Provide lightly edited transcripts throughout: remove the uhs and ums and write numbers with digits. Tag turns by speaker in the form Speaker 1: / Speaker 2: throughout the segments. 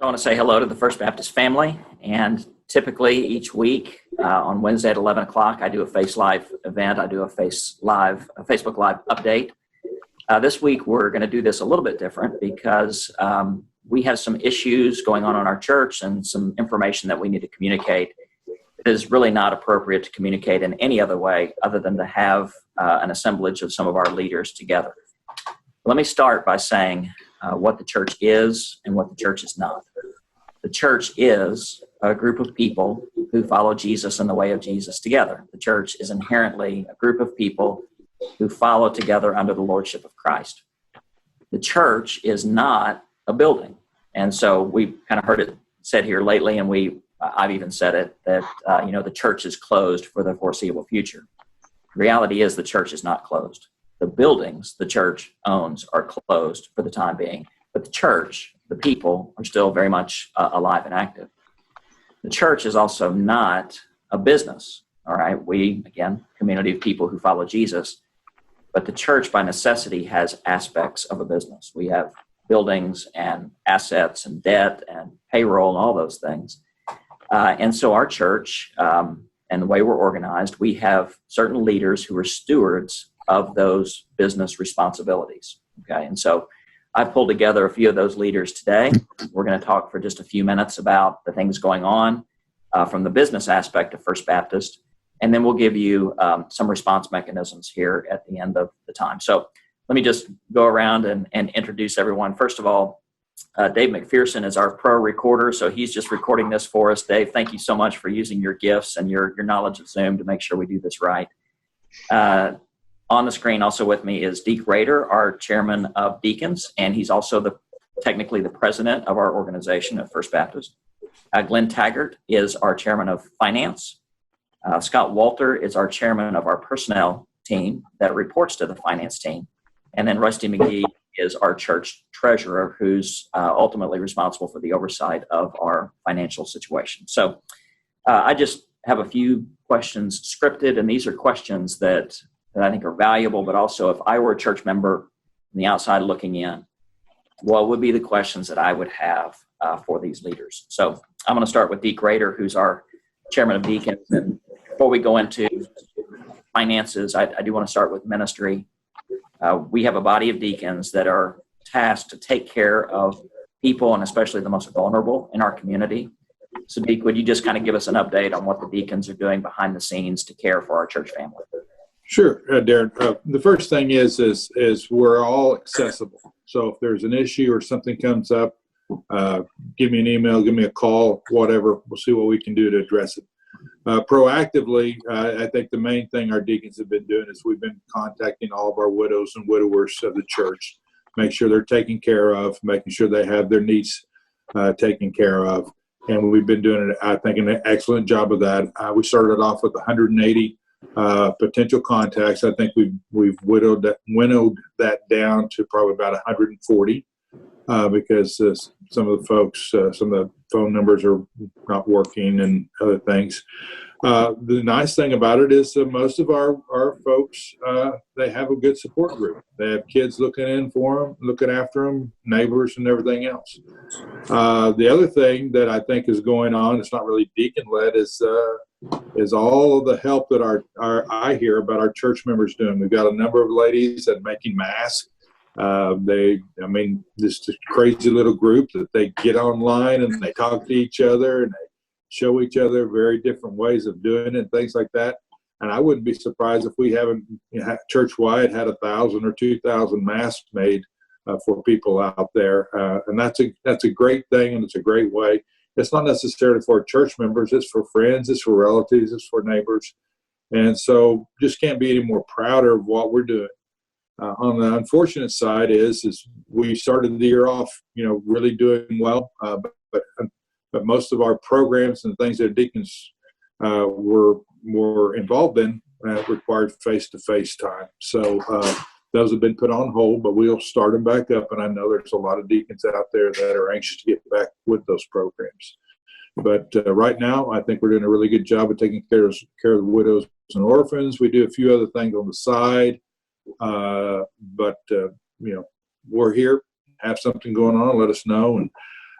Speaker 1: I want to say hello to the First Baptist family. And typically each week on Wednesday at 11 o'clock, I do a Face Live event. I do a Facebook Live update. This week, we're going to do this a little bit different because we have some issues going on in our church and some information that we need to communicate. It is really not appropriate to communicate in any other way other than to have an assemblage of some of our leaders together. Let me start by saying what the church is and what the church is not. The church is a group of people who follow Jesus and the way of Jesus together. The church is inherently a group of people who follow together under the lordship of Christ. The church is not a building. And so we've kind of heard it said here lately, and I've even said it, that the church is closed for the foreseeable future. The reality is the church is not closed. The buildings the church owns are closed for the time being, but the church, the people, are still very much alive and active. The church is also not a business, all right? We, again, community of people who follow Jesus, but the church by necessity has aspects of a business. We have buildings and assets and debt and payroll and all those things. And so our church and the way we're organized, we have certain leaders who are stewards of those business responsibilities. Okay. And so I pulled together a few of those leaders today. We're going to talk for just a few minutes about the things going on from the business aspect of First Baptist. And then we'll give you some response mechanisms here at the end of the time. So let me just go around and introduce everyone. First of all, Dave McPherson is our pro recorder. So he's just recording this for us. Dave, thank you so much for using your gifts and your knowledge of Zoom to make sure we do this right. On the screen also with me is Deke Rader, our chairman of deacons, and he's also technically the president of our organization at First Baptist. Glenn Taggart is our chairman of finance. Scott Walter is our chairman of our personnel team that reports to the finance team. And then Rusty McGee is our church treasurer, who's ultimately responsible for the oversight of our financial situation. So I just have a few questions scripted, and these are questions that I think are valuable, but also if I were a church member on the outside looking in, what would be the questions that I would have for these leaders? So I'm going to start with Deke Rader, who's our chairman of deacons. And before we go into finances, I do want to start with ministry. We have a body of deacons that are tasked to take care of people, and especially the most vulnerable in our community. So Deke, would you just kind of give us an update on what the deacons are doing behind the scenes to care for our church family?
Speaker 2: Sure, Darren. The first thing is we're all accessible. So if there's an issue or something comes up, give me an email, give me a call, whatever. We'll see what we can do to address it. Proactively, I think the main thing our deacons have been doing is we've been contacting all of our widows and widowers of the church, make sure they're taken care of, making sure they have their needs taken care of. And we've been doing, I think, an excellent job of that. We started off with 180 potential contacts. I think we've winnowed that down to probably about 140 because some of the folks, some of the phone numbers are not working and other things. The nice thing about it is that most of our folks, they have a good support group. They have kids looking in for them, looking after them, neighbors and everything else. The other thing that I think is going on, it's not really deacon-led, is all of the help that I hear about our church members doing. We've got a number of ladies that are making masks. This crazy little group that they get online and they talk to each other and they show each other very different ways of doing it and things like that. And I wouldn't be surprised if we haven't church-wide had 1,000 or 2,000 masks made for people out there. And that's a great thing, and it's a great way. It's not necessarily for church members. It's for friends. It's for relatives. It's for neighbors. And so just can't be any more prouder of what we're doing. On the unfortunate side is we started the year off, really doing well, but most of our programs and things that deacons were involved in required face-to-face time. So those have been put on hold, but we'll start them back up. And I know there's a lot of deacons out there that are anxious to get back with those programs. But right now, I think we're doing a really good job of taking care of the widows and orphans. We do a few other things on the side. But we're here, have something going on, let us know. And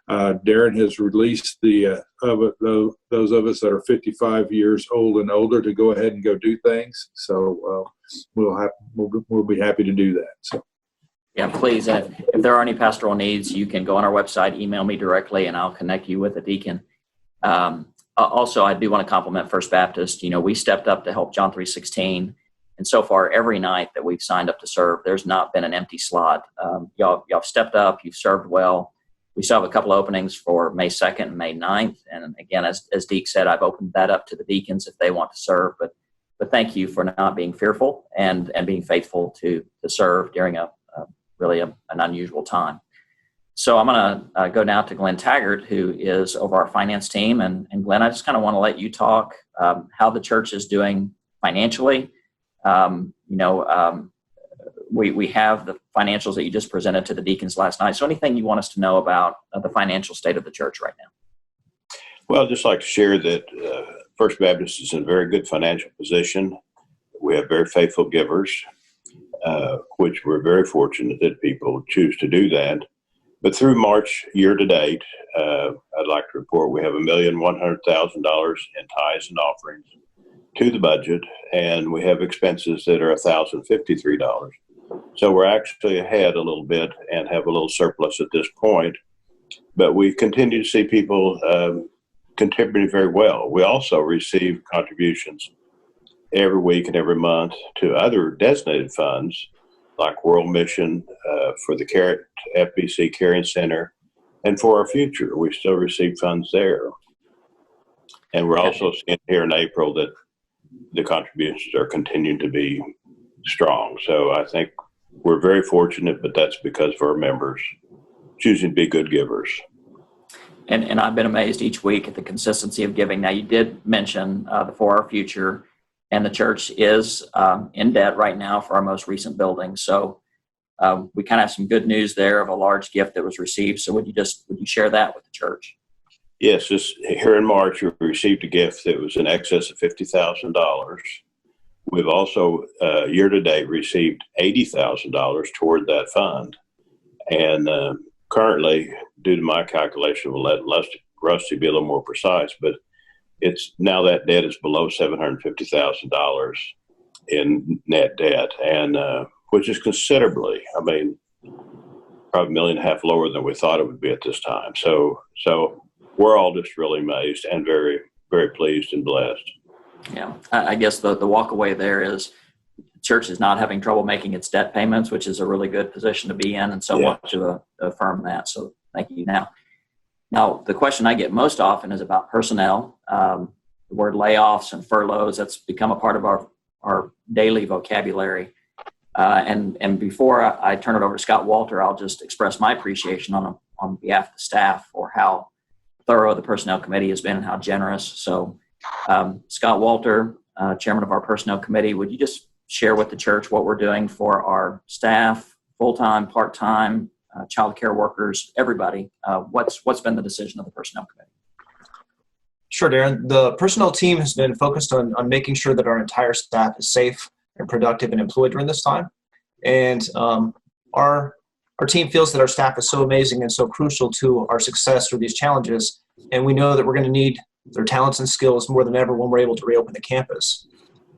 Speaker 2: Darren has released those of us that are 55 years old and older to go ahead and go do things. So we'll be happy to do that. So.
Speaker 1: Yeah, please. If there are any pastoral needs, you can go on our website, email me directly, and I'll connect you with a deacon. Also, I do want to compliment First Baptist. We stepped up to help John 3:16, and so far every night that we've signed up to serve, there's not been an empty slot. Y'all stepped up. You've served well. We still have a couple of openings for May 2nd and May 9th. And again, as Deke said, I've opened that up to the deacons if they want to serve. But thank you for not being fearful and being faithful to serve during really an unusual time. So I'm going to go now to Glenn Taggart, who is over our finance team. And Glenn, I just kind of want to let you talk how the church is doing financially. We have the financials that you just presented to the deacons last night. So anything you want us to know about the financial state of the church right now?
Speaker 3: Well, I'd just like to share that First Baptist is in a very good financial position. We have very faithful givers, which we're very fortunate that people choose to do that. But through March year to date, I'd like to report we have $1,100,000 in tithes and offerings to the budget, and we have expenses that are $1,053. So we're actually ahead a little bit and have a little surplus at this point. But we continue to see people contributing very well. We also receive contributions every week and every month to other designated funds like World Mission, for the FBC Caring Center, and for our future. We still receive funds there. And we're also seeing here in April that the contributions are continuing to be strong. So I think we're very fortunate, but that's because of our members choosing to be good givers.
Speaker 1: And I've been amazed each week at the consistency of giving. Now, you did mention the For Our Future, and the church is in debt right now for our most recent building. So we kind of have some good news there of a large gift that was received. So would you share that with the church?
Speaker 3: Yes, here in March, we received a gift that was in excess of $50,000. We've also, year to date, received $80,000 toward that fund. And currently, due to my calculation, we'll let Rusty be a little more precise, but it's now that debt is below $750,000 in net debt, and which is considerably, probably $1.5 million lower than we thought it would be at this time. So we're all just really amazed and very, very pleased and blessed.
Speaker 1: Yeah, I guess the walk away there is church is not having trouble making its debt payments, which is a really good position to be in, and so I want to affirm that. So thank you. Now, the question I get most often is about personnel. The word layoffs and furloughs, that's become a part of our daily vocabulary. And before I turn it over to Scott Walter, I'll just express my appreciation on behalf of the staff for how thorough the Personnel Committee has been and how generous. So Scott Walter, Chairman of our Personnel Committee, would you just share with the church what we're doing for our staff, full-time, part-time, child care workers, everybody? What's been the decision of the Personnel Committee?
Speaker 4: Sure, Darren. The personnel team has been focused on making sure that our entire staff is safe and productive and employed during this time. And our team feels that our staff is so amazing and so crucial to our success through these challenges. And we know that we're going to need their talents and skills more than ever when we're able to reopen the campus.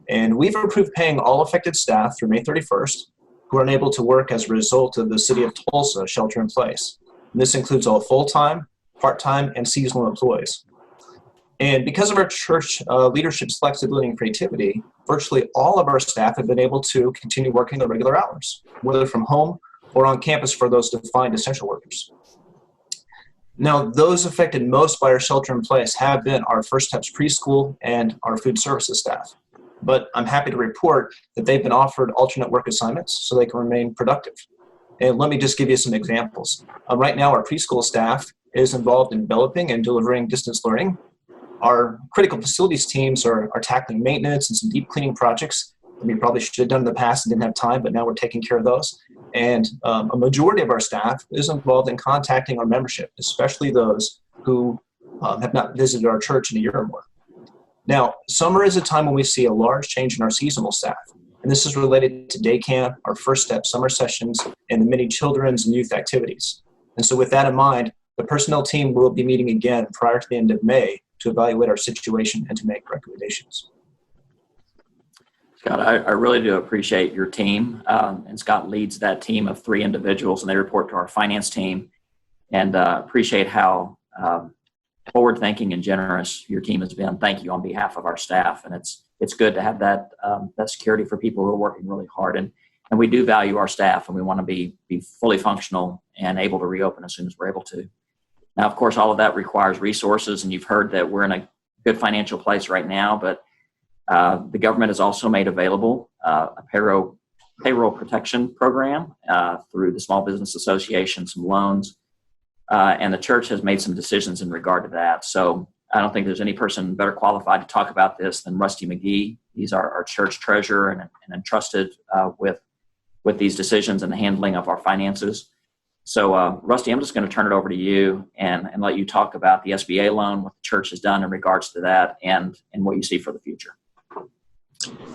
Speaker 4: And we've approved paying all affected staff through May 31st who are unable to work as a result of the City of Tulsa shelter in place. And this includes all full-time, part-time, and seasonal employees. And because of our church leadership's flexibility and creativity, virtually all of our staff have been able to continue working their regular hours, whether from home or on campus for those defined essential workers. Now, those affected most by our shelter in place have been our First Steps preschool and our food services staff. But I'm happy to report that they've been offered alternate work assignments so they can remain productive. And let me just give you some examples. Right now, our preschool staff is involved in developing and delivering distance learning. Our critical facilities teams are tackling maintenance and some deep cleaning projects that we probably should have done in the past and didn't have time, but now we're taking care of those. And a majority of our staff is involved in contacting our membership, especially those who have not visited our church in a year or more. Now, summer is a time when we see a large change in our seasonal staff, and this is related to day camp, our First Step summer sessions, and the many children's and youth activities. And so with that in mind, The personnel team will be meeting again prior to the end of May to evaluate our situation and to make recommendations.
Speaker 1: Scott, I really do appreciate your team. And Scott leads that team of 3 individuals, and they report to our finance team. And appreciate how forward-thinking and generous your team has been. Thank you on behalf of our staff. And it's good to have that security for people who are working really hard. And we do value our staff, and we want to be fully functional and able to reopen as soon as we're able to. Now, of course, all of that requires resources, and you've heard that we're in a good financial place right now, but the government has also made available a payroll protection program through the Small Business Association, some loans, and the church has made some decisions in regard to that. So I don't think there's any person better qualified to talk about this than Rusty McGee. He's our church treasurer and entrusted with these decisions and the handling of our finances. So, Rusty, I'm just going to turn it over to you and let you talk about the SBA loan, what the church has done in regards to that, and what you see for the future.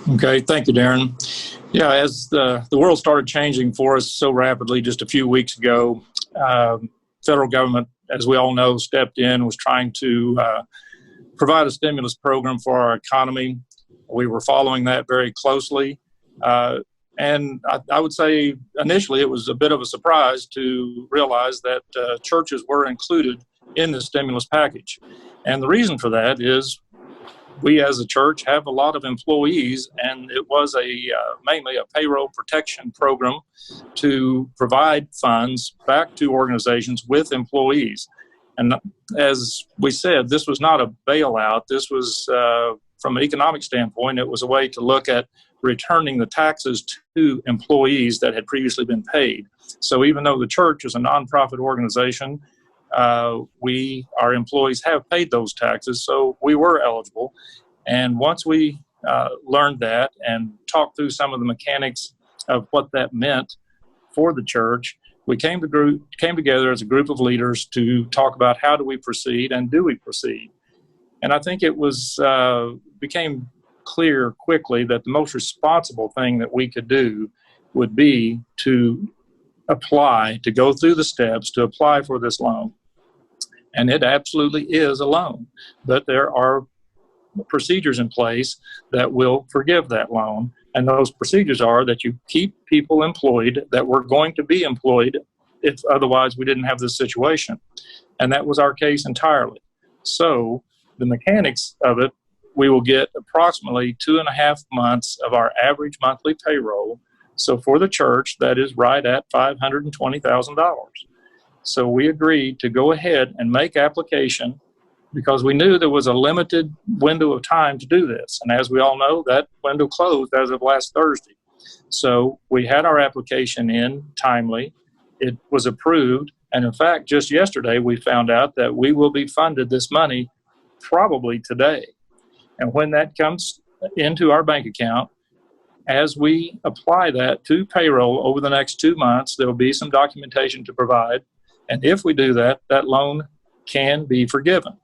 Speaker 5: Okay, thank you, Darren. Yeah, as the world started changing for us so rapidly just a few weeks ago, federal government, as we all know, stepped in, was trying to provide a stimulus program for our economy. We were following that very closely. And I would say initially it was a bit of a surprise to realize that churches were included in the stimulus package. And the reason for that is we as a church have a lot of employees, and it was mainly a payroll protection program to provide funds back to organizations with employees. And as we said, this was not a bailout. This was, from an economic standpoint, it was a way to look at returning the taxes to employees that had previously been paid. So even though the church is a nonprofit organization, our employees have paid those taxes, so we were eligible. And once we learned that and talked through some of the mechanics of what that meant for the church, we came together as a group of leaders to talk about how do we proceed and do we proceed. And I think it became clear quickly that the most responsible thing that we could do would be to go through the steps to apply for this loan. And it absolutely is a loan, but there are procedures in place that will forgive that loan. And those procedures are that you keep people employed that were going to be employed if otherwise we didn't have this situation. And that was our case entirely. So the mechanics of it, we will get approximately 2.5 months of our average monthly payroll. So for the church, that is right at $520,000. So we agreed to go ahead and make application because we knew there was a limited window of time to do this. And as we all know, that window closed as of last Thursday. So we had our application in timely. It was approved. And in fact, just yesterday, we found out that we will be funded this money probably today. And when that comes into our bank account, as we apply that to payroll over the next 2 months, there will be some documentation to provide. And if we do that, that loan can be forgiven.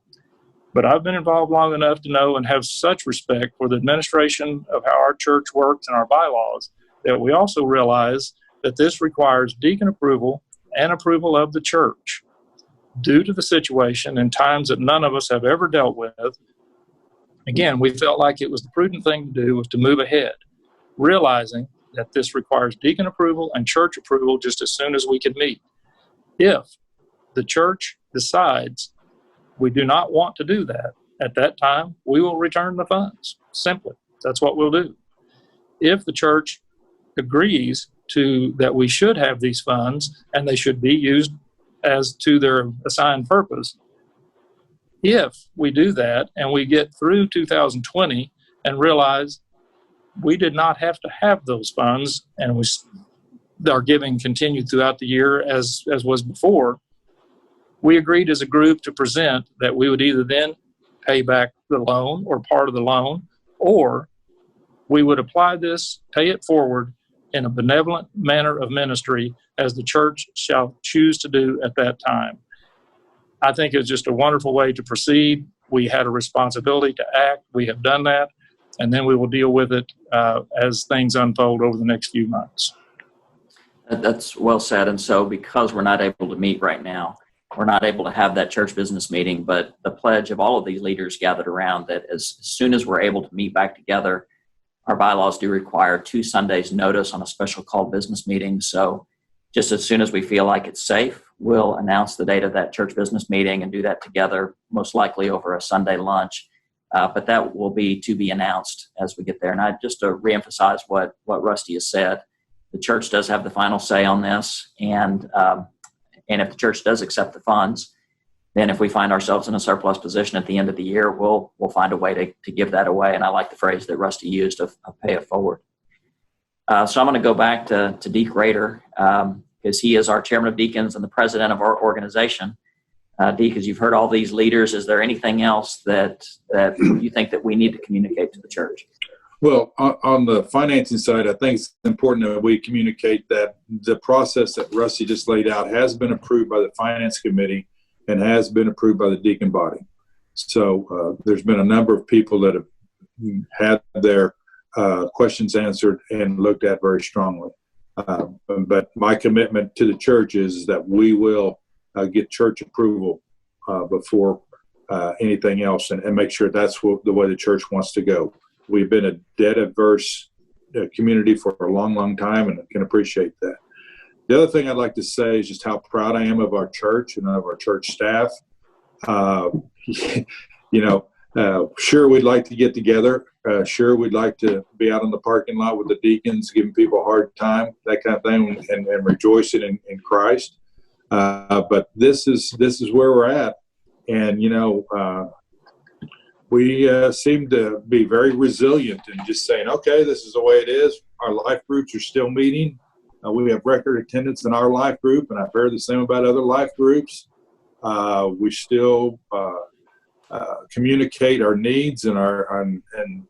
Speaker 5: But I've been involved long enough to know and have such respect for the administration of how our church works and our bylaws that we also realize that this requires deacon approval and approval of the church. Due to the situation in times that none of us have ever dealt with, again, we felt like it was the prudent thing to do was to move ahead, realizing that this requires deacon approval and church approval just as soon as we could meet. If the church decides we do not want to do that, at that time, we will return the funds. Simply, that's what we'll do. If the church agrees that we should have these funds and they should be used as to their assigned purpose, if we do that and we get through 2020 and realize we did not have to have those funds and our giving continued throughout the year as was before, we agreed as a group to present that we would either then pay back the loan or part of the loan, or we would apply this, pay it forward in a benevolent manner of ministry as the church shall choose to do at that time. I think it's just a wonderful way to proceed. We had a responsibility to act. We have done that, and then we will deal with it as things unfold over the next few months.
Speaker 1: That's well said. And so because we're not able to meet right now, we're not able to have that church business meeting, but the pledge of all of these leaders gathered around that as soon as we're able to meet back together, our bylaws do require 2 Sundays notice on a special called business meeting. So just as soon as we feel like it's safe, we'll announce the date of that church business meeting and do that together, most likely over a Sunday lunch. But that will be to be announced as we get there. And just to reemphasize what Rusty has said, the church does have the final say on this. And if the church does accept the funds, then if we find ourselves in a surplus position at the end of the year, we'll find a way to give that away. And I like the phrase that Rusty used of pay it forward. So I'm going to go back to Deke Rader because he is our chairman of deacons and the president of our organization. Deke, as you've heard all these leaders, is there anything else that you think that we need to communicate to the church?
Speaker 2: Well, on the financing side, I think it's important that we communicate that the process that Rusty just laid out has been approved by the finance committee and has been approved by the deacon body. So there's been a number of people that have had their questions answered and looked at very strongly. But my commitment to the church is that we will get church approval before anything else and make sure that's the way the church wants to go. We've been a debt-averse community for a long, long time, and I can appreciate that. The other thing I'd like to say is just how proud I am of our church and of our church staff. Sure, we'd like to get together. Sure, we'd like to be out in the parking lot with the deacons, giving people a hard time, that kind of thing, and rejoicing in Christ. But this is where we're at, and we seem to be very resilient in just saying, okay, this is the way it is. Our life groups are still meeting. We have record attendance in our life group, and I've heard the same about other life groups. We still communicate our needs and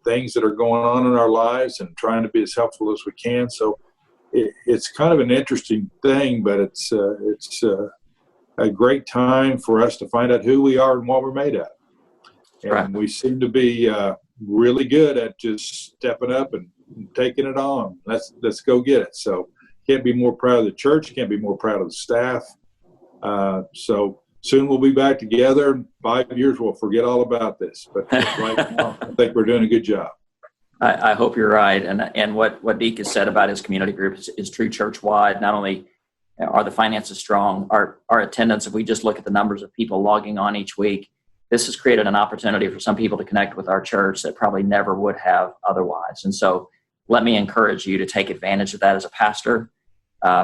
Speaker 2: things that are going on in our lives and trying to be as helpful as we can. So it's kind of an interesting thing, but it's a great time for us to find out who we are and what we're made of. And
Speaker 1: right.
Speaker 2: We seem to be really good at just stepping up and taking it on. Let's go get it. So can't be more proud of the church. Can't be more proud of the staff. So soon we'll be back together. In 5 years, we'll forget all about this. But right now, I think we're doing a good job.
Speaker 1: I hope you're right. And what Deke has said about his community group is true church-wide. Not only are the finances strong, our attendance, if we just look at the numbers of people logging on each week, this has created an opportunity for some people to connect with our church that probably never would have otherwise. And so let me encourage you to take advantage of that as a pastor.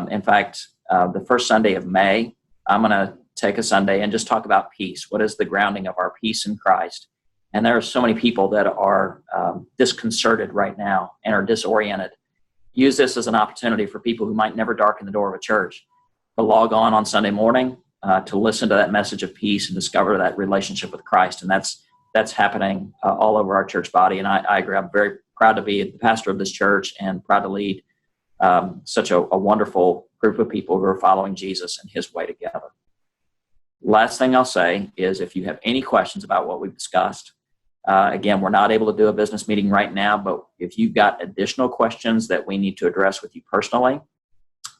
Speaker 1: In fact, the first Sunday of May, I'm going to take a Sunday and just talk about peace. What is the grounding of our peace in Christ? And there are so many people that are disconcerted right now and are disoriented. Use this as an opportunity for people who might never darken the door of a church to log on Sunday morning, to listen to that message of peace and discover that relationship with Christ. And that's happening all over our church body. And I agree. I'm very proud to be the pastor of this church and proud to lead such a wonderful group of people who are following Jesus and his way together. Last thing I'll say is if you have any questions about what we've discussed, again, we're not able to do a business meeting right now, but if you've got additional questions that we need to address with you personally,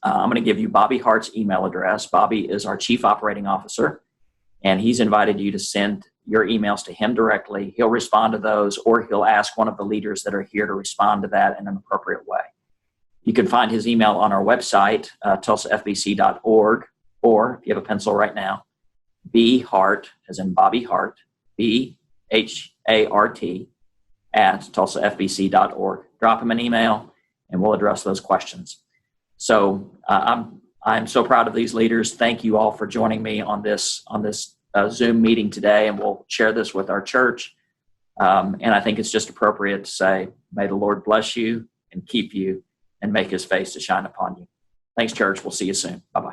Speaker 1: I'm going to give you Bobby Hart's email address. Bobby is our Chief Operating Officer, and he's invited you to send your emails to him directly. He'll respond to those, or he'll ask one of the leaders that are here to respond to that in an appropriate way. You can find his email on our website, tulsafbc.org, or if you have a pencil right now, bhart, as in Bobby Hart, BHART, at tulsafbc.org. Drop him an email, and we'll address those questions. So I'm so proud of these leaders. Thank you all for joining me on this Zoom meeting today, and we'll share this with our church. And I think it's just appropriate to say, may the Lord bless you and keep you and make his face to shine upon you. Thanks, church. We'll see you soon. Bye-bye.